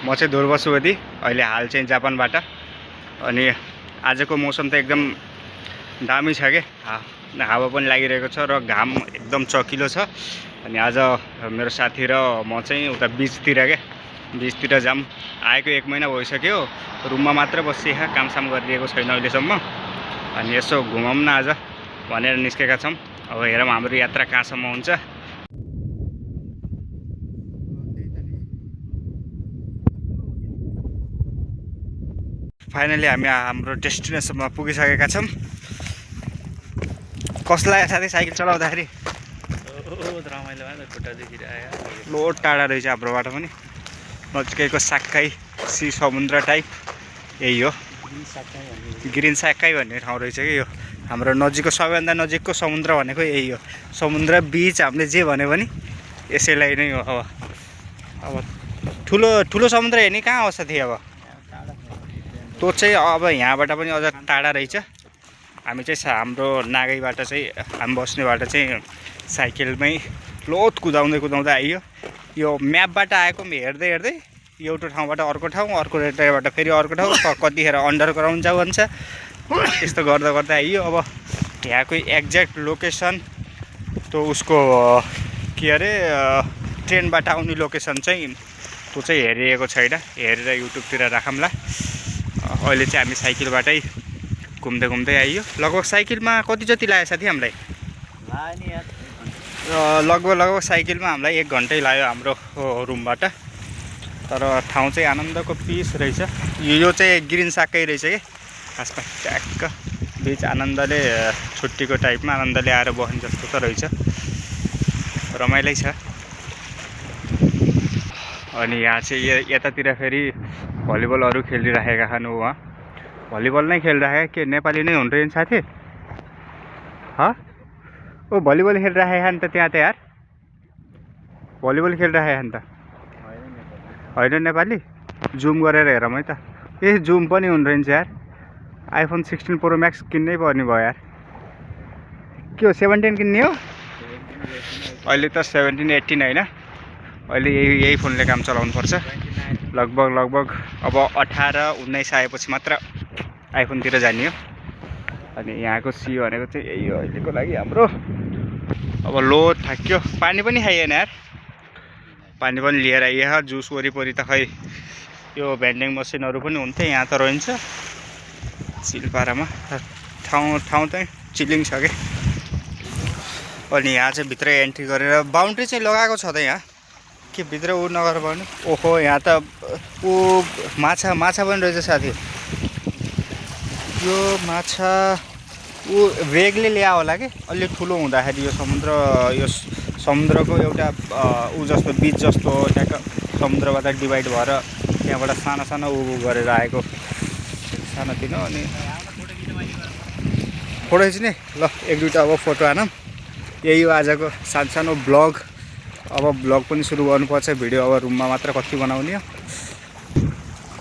म चाहिँ ध्रुव सुवेदी अहिले हाल चाहिँ जापानबाट। अनि आजको मौसम त एकदम दामी छ के, हावा पनि लागिरहेको छ र घाम एकदम चकिलो छ। अनि आज मेरो साथी र म चाहिँ उता बिचतिर जाम। आएको 1 महिना भइसक्यो, रुममा मात्र बसिएको, कामसाम गरिरहेको छैन अहिलेसम्म। अनि यसो घुमौँ न आज भनेर निस्केका छौँ। अब हेरौँ हाम्रो यात्रा कहाँसम्म हुन्छ। फाइनली हामी हाम्रो डेस्टिनेसनमा पुगिसकेका छौँ। कस्तो लाग्यो साथी साइकल चलाउँदाखेरि? रमाइलो भयो, खुट्टा दुखिरह्यो। लोड टाढा रहेछ हाम्रोबाट पनि, नजिकैको साक्काई सी समुद्र टाइप यही हो। ग्रिन साक्काई भन्ने ठाउँ रहेछ कि यो हाम्रो नजिकको सबैभन्दा नजिकको समुद्र भनेको यही हो। समुद्र बिच हामीले जे भन्यो भने यसैलाई नै हो। अब ठुलो समुद्र हेर्ने कहाँ अवस्था थियो? अब त्यो चाहिँ अब यहाँबाट पनि अझ टाढा रहेछ। हामी चाहिँ हाम्रो नागैबाट चाहिँ हामी बस्नेबाट चाहिँ साइकलमै लोत कुदाउँदै आइयो। यो म्यापबाट आएको हेर्दै एउटा ठाउँबाट अर्को ठाउँबाट फेरि अर्को ठाउँ, कतिखेर अन्डरग्राउन्ड जाऊ भन्छ। यस्तो गर्दा आइयो। अब यहाँको एक्ज्याक्ट लोकेसन त्यो उसको के अरे ट्रेनबाट आउने लोकेसन चाहिँ त्यो चाहिँ हेरिएको छैन, हेरेर युट्युबतिर राखौँला। अहिले चाहिँ हामी साइकलबाटै घुम्दै आइयो। लगभग साइकलमा कति जति लाग्यो साथी हामीलाई? लगभग साइकलमा हामीलाई 1 घन्टै लाग्यो हाम्रो रुमबाट। तर ठाउँ चाहिँ आनन्दको पिस रहेछ। यो चाहिँ ग्रिन साक्कै रहेछ कि खासमा, ट्याक्क बिच आनन्दले छुट्टीको टाइपमा आनन्दले आएर बस्ने जस्तो त रहेछ, रमाइलै छ। अनि यहाँ चाहिँ यतातिर फेरि भलिबलहरू खेलिराखेका छन्। उहाँ भलिबल नै खेलिराखेका, के नेपाली नै हुन् रहेछ साथी? ओ भलिबल खेलिराखेका नि त त्यहाँ त यार, भलिबल खेलिराखेका नि त होइन नेपाली? जुम गरेर हेरौँ है त। जुम पनि हुन् रहेछ यार। आइफोन 16 प्रो म्याक्स किन्नै पर्ने भयो यार। के हो 17 किन्ने हो? अहिले त 17 18 होइन, अहिले यही फोनले काम चलाउनु पर्छ। लगभग अब 18 19 आएपछि मात्र आइफोनतिर जाने हो। अनि यहाँको सी भनेको चाहिँ यही हो अहिलेको लागि हाम्रो। अब लोड थाक्यो, पानी पनि खाइएन यार। पानी पनि लिएर आइयो। जुस वरिपरि त खै यो भेन्डिङ मसिनहरू पनि हुन्थे, यहाँ त रहन्छ चिलपारामा। ठाउँ चाहिँ चिलिङ छ कि। अनि यहाँ चाहिँ भित्रै एन्ट्री गरेर बााउन्ड्री चाहिँ लगाएको छ त यहाँ, के भित्र उ नगर भन्नु। ओहो यहाँ त ऊ माछा पनि रहेछ साथी। यो माछा ऊ वेगले ल्यायो होला कि, अलि ठुलो हुँदाखेरि यो समुद्रको एउटा ऊ जस्तो बिच जस्तो ट्याक्क समुद्रबाट डिभाइड भएर त्यहाँबाट सानो ऊ गरेर आएको सानोतिनो। अनि फोटो खिच्ने ल 1-2टा अब फोटो हानौँ। यही हो आजको सानो ब्लग। अब ब्लग पनि सुरु गर्नुपर्छ। भिडियो अब रुममा मात्र कति बनाउने हो,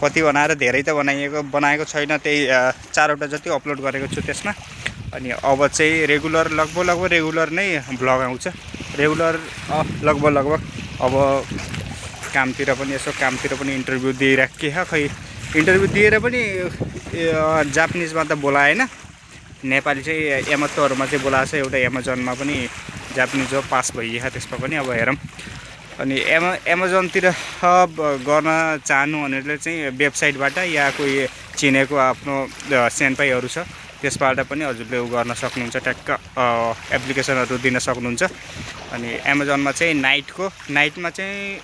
कति बनाएर धेरै त बनाएको छैन, त्यही 4वटा जति अपलोड गरेको छु त्यसमा। अनि अब चाहिँ लगभग रेगुलर नै ब्लग आउँछ। लगभग अब कामतिर पनि इन्टरभ्यू दिइराखेँ। खै इन्टरभ्यू दिएर पनि जापानिजमा त बोलाएन, नेपाली चाहिँ एमत्तोहरूमा चाहिँ बोलाएको छ। एउटा एमाजोनमा पनि जापानिज हो, पास भइयो त्यसमा पनि। अब हेरौँ। अनि एमाजोनतिर गर्न चाहनु भनेर चाहिँ वेबसाइटबाट या कोही चिनेको आफ्नो सेन्पाईहरू छ त्यसबाट पनि हजुरले उ गर्न सक्नुहुन्छ, ट्याक्क एप्लिकेसनहरू दिन सक्नुहुन्छ। अनि एमाजोनमा चाहिँ नाइटमा चाहिँ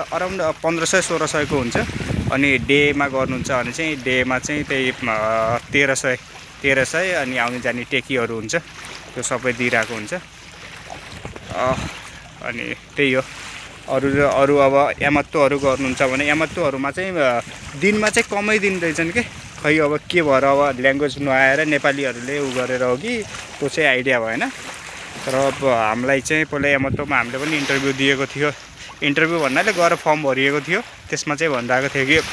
अराउन्ड 1500-1600 को हुन्छ। अनि डेमा गर्नुहुन्छ भने चाहिँ डेमा चाहिँ त्यही 1300 अनि आउने जाने टेकीहरू हुन्छ, त्यो सबै दिइरहेको हुन्छ। अनि त्यही हो। अरू अब एमत्तोहरू गर्नुहुन्छ भने एमत्तोहरूमा चाहिँ दिनमा चाहिँ कमै दिन रहेछन् कि, खै अब के भएर अब ल्याङ्ग्वेज नआएर नेपालीहरूले उ गरेर हो कि त्यो चाहिँ आइडिया भएन। तर अब हामीलाई चाहिँ पहिला एमत्तोमा हामीले पनि इन्टरभ्यू दिएको थियो। इन्टरभ्यू भन्नाले गएर फर्म भरिएको थियो, त्यसमा चाहिँ भनिरहेको थियो कि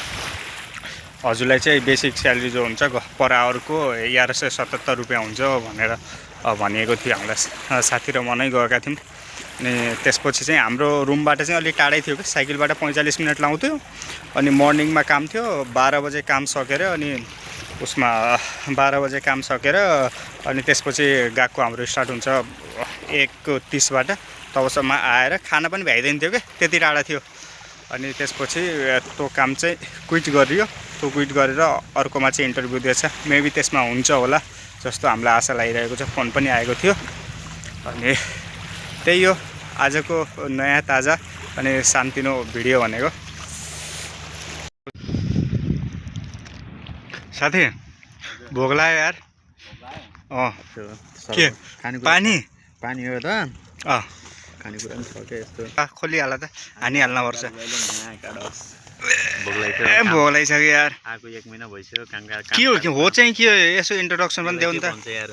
हजुरलाई चाहिँ बेसिक स्यालेरी जो हुन्छ पर आवरको 1177 रुपियाँ हुन्छ भनेर भनिएको थियो हामीलाई। साथी र म नै गएका थियौँ। अनि त्यसपछि चाहिँ हाम्रो रुमबाट चाहिँ अलिक टाढै थियो कि साइकलबाट 45 मिनट लाउँथ्यो अनि मर्निङमा काम थियो 12 बजे काम सकेर अनि उसमा 12 बजे काम सकेर अनि त्यसपछि गएको हाम्रो स्टार्ट हुन्छ 1:30बाट तबसम्म आएर खाना पनि भ्याइदैन थियो कि त्यति टाढा थियो अनि त्यसपछि त्यो काम चाहिँ क्विट गरियो त्यो क्विट गरेर अर्कोमा चाहिँ इन्टरभ्यू दिएछ मेबी त्यसमा हुन्छ होला जस्तो हामीलाई आशा लागिरहेको छ फोन पनि आएको थियो अनि त्यही हो आजको नयाँ ताजा अनि शान्तिनो भिडियो भनेको साथी भोक लाग्यो यार के पानी पानी हो त खानेकुरा पनि छ क्या यस्तो खोलिहाल त हानिहाल्न पर्छ भोक लाग्छ यार आएको 1 महिना भइसक्यो के हो चाहिँ के यसो इन्ट्रोडक्सन पनि देऊ नि त यार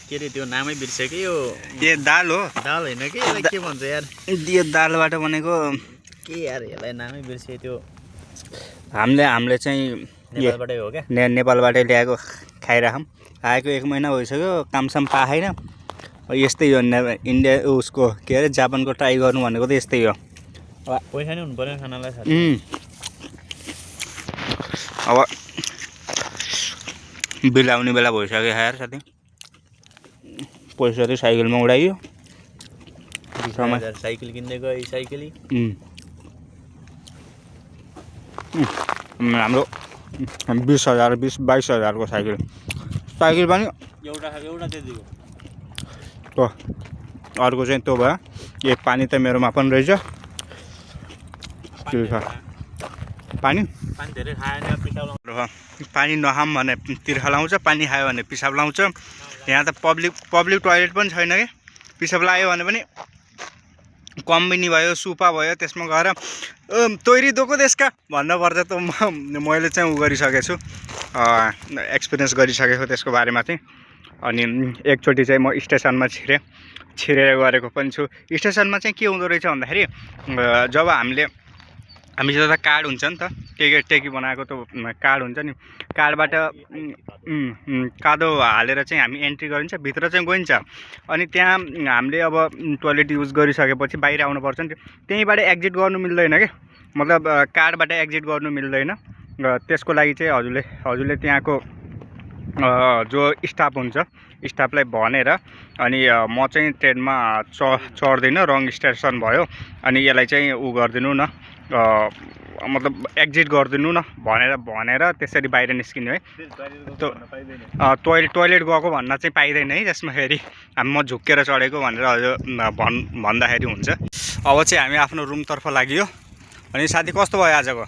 के रे त्यो नामै बिर्सेको यो ए दाल हो दाल हैन के यसलाई के भन्छ यार यो दालबाट बनेको के यार यसलाई नामै बिर्से त्यो हामीले चाहिँ नेपालबाटै हो क्या नेपालबाटै ल्याएको खाइराखौँ आएको 1 महिना भइसक्यो कामसाम पाएन यस्तै हो इन्डिया उसको के अरे जापानको ट्राई गर्नु भनेको त यस्तै हो पैसा नै हुनु पर्यो खानालाई अब बिल आउने बेला भइसक्यो यार साथी पैसा चाहिँ साइकलमा उडाइयो साइकल किन्दै गयो साइकल हाम्रो 20,000 22,000 को साइकल पनि एउटा त्यतिको तो अर्को चाहिँ त्यो भयो एक पानी त मेरोमा पनि रहेछ पानी धेरै खायो पिसाब पानी नखाम भने तिर्खा लाउँछ पानी खायो भने पिसाब लाउँछ यहाँ त पब्लिक टोयलेट पनि छैन कि पिसाब लाग्यो भने पनि कम्बिनी भयो सुपा भयो त्यसमा गएर तोरी दोको त्यसका भन्नुपर्छ त मैले चाहिँ उ गरिसकेको छु एक्सपिरियन्स गरिसकेको त्यसको बारेमा चाहिँ अनि एकचोटि चाहिँ म स्टेसनमा छिरेर गरेको पनि छु स्टेसनमा चाहिँ के हुँदो रहेछ भन्दाखेरि जब हामीसित त कार्ड हुन्छ नि त टेकी बनाएको त कार्ड हुन्छ नि कार्डबाट कादो हालेर चाहिँ हामी एन्ट्री गरिन्छ भित्र चाहिँ गइन्छ अनि त्यहाँ हामीले अब टोयलेट युज गरिसकेपछि बाहिर आउनुपर्छ नि त्यहीँबाट एक्जिट गर्नु मिल्दैन के मतलब कार्डबाट एक्जिट गर्नु मिल्दैन त्यसको लागि चाहिँ हजुरले त्यहाँको जो स्टाफ हुन्छ स्टाफलाई भनेर अनि म चाहिँ ट्रेनमा चढ्दिनँ रङ स्टेसन भयो अनि यसलाई चाहिँ उ गरिदिनु न मतलब एक्जिट गरिदिनु न भनेर त्यसरी बाहिर निस्किने है टोयलेट गएको भन्न चाहिँ पाइँदैन है त्यसमा फेरि म झुक्केर चढेको भनेर हजुर भन्दाखेरि हुन्छ अब चाहिँ हामी आफ्नो रुमतर्फ लाग्यो अनि साथी कस्तो भयो आजको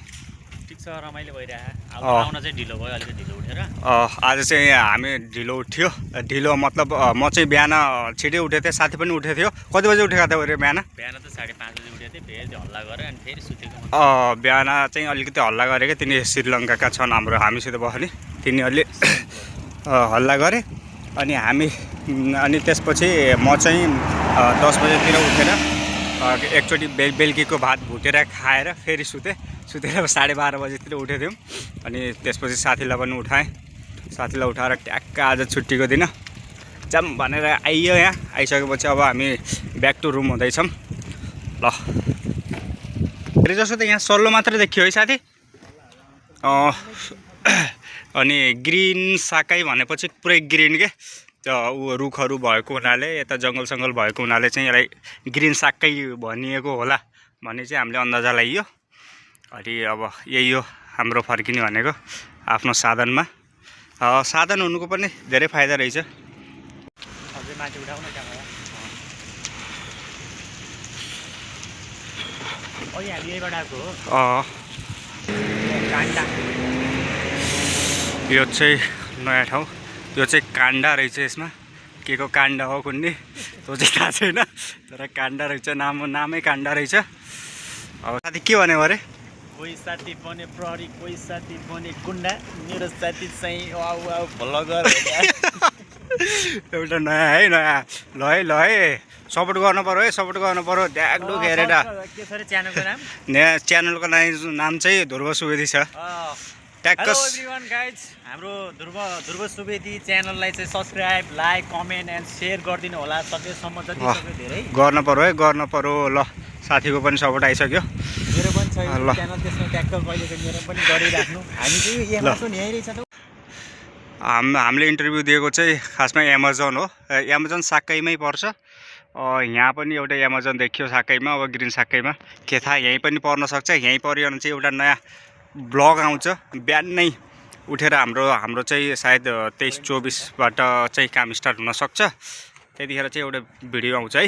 ठिक छ रमाइलो भइरहेको अब आउन चाहिँ ढिलो भयो अलिकति ढिलो उठेर आज चाहिँ हामी ढिलो उठ्यो ढिलो मतलब म चाहिँ बिहान छिटै उठेको थिएँ साथी पनि उठेको थियो कति बजे उठेको थियो अरे बिहान त 5:30 बजे उठेको थिएँ फेरि हल्ला गरेँ अनि फेरि सुतेको बिहान चाहिँ अलिकति हल्ला गरेको तिनी श्रीलङ्काका छन् हाम्रो हामीसित बस्ने तिनीहरूले हल्ला गरे अनि त्यसपछि म चाहिँ 10 बजेतिर उठेर एकचोटि बेलुकीको भात भुटेर खाएर फेरि सुतेर 12:30 बजेतिर उठेको थियौँ अनि त्यसपछि साथीलाई पनि उठाएँ साथीलाई उठाएर ट्याक्क आज छुट्टीको दिन जाम भनेर आइयो यहाँ आइसकेपछि अब हामी ब्याक टु रुम हुँदैछौँ ल धेरै जसो त यहाँ सल्लो मात्र देखियो है साथी अनि ग्रिन साकाई भनेपछि पुरै ग्रिन के ऊ रुखहरू भएको हुनाले यता जङ्गल भएको हुनाले चाहिँ यसलाई ग्रिन साक्कै भनिएको होला भन्ने चाहिँ हामीले अन्दाजा लगाइयो अनि अब यही हो हाम्रो फर्किने भनेको आफ्नो साधनमा साधन हुनुको पनि धेरै फाइदा रहेछ अझै माथि उठाउन क्यामेरा अघि हामी यहीबाट आएको हो काण्डा यो चाहिँ नयाँ ठाउँ यो चाहिँ काण्डा रहेछ यसमा के को काण्डा हो कुन्नी त्यो चाहिँ थाहा छैन तर काण्डा रहेछ नामै काण्डा रहेछ अब साथी के भन्यो अरे कोही साथी बने प्रहरी कोही साथी बने गुन्डा मेरो साथी चाहिँ आउ भ्लगर एउटा नयाँ है नयाँ ल है सपोर्ट गर्नु पर्यो ड्याग्डो घेरेर के छ रे च्यानलको नाम च्यानलको नाम चाहिँ ध्रुव सुवेदी छ ट्याक्कस एभ्रिवान गाइज हाम्रो ध्रुव सुवेदी च्यानललाई चाहिँ subscribe like comment and share गरिदिनु होला सकेसम्म जति सक्यो धेरै गर्न पर्यो ल साथीको पनि सपोर्ट आइसक्यो मेरो पनि छ ल। च्यानल त्यसमा ट्याक्क कहिलेको मेरो पनि गरिराख्नु हामी चाहिँ एमाजोन यहीँ रहेछ त हामीले इन्टरभ्यू दिएको चाहिँ खासमा एमाजोन हो एमाजोन साक्कैमै पर्छ यहाँ पनि एउटा एमाजोन देखियो साक्कैमा अब ग्रिन साक्कैमा के थाहा यहीँ पनि पर्न सक्छ यहीँ पऱ्यो भने चाहिँ एउटा नयाँ ब्लग आउँछ बिहानै उठेर हाम्रो चाहिँ सायद 23-24बाट चाहिँ काम स्टार्ट हुनसक्छ त्यतिखेर चाहिँ एउटा भिडियो आउँछ है।